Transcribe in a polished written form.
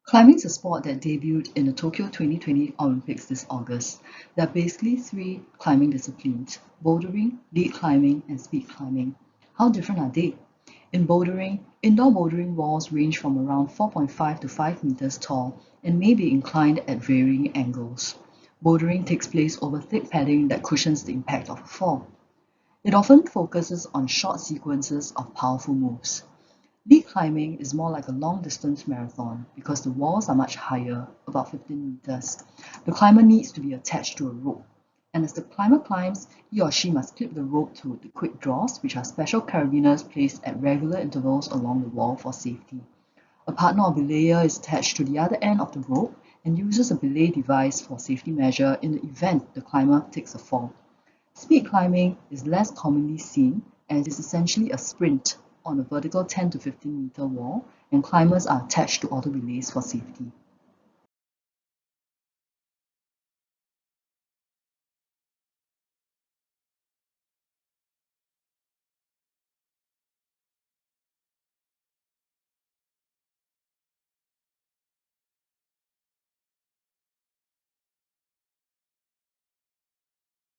Climbing is a sport that debuted in the Tokyo 2020 Olympics this August. There are basically three climbing disciplines: bouldering, lead climbing, and speed climbing. How different are they? In bouldering, indoor bouldering walls range from around 4.5 to 5 meters tall and may be inclined at varying angles. Bouldering takes place over thick padding that cushions the impact of a fall. It often focuses on short sequences of powerful moves. Lead climbing is more like a long-distance marathon because the walls are much higher, about 15 meters. The climber needs to be attached to a rope, and as the climber climbs, he or she must clip the rope to the quick draws, which are special carabiners placed at regular intervals along the wall for safety. A partner or belayer is attached to the other end of the rope and uses a belay device for safety measure in the event the climber takes a fall. Speed climbing is less commonly seen and is essentially a sprint on a vertical 10 to 15 meter wall, and climbers are attached to auto belays for safety.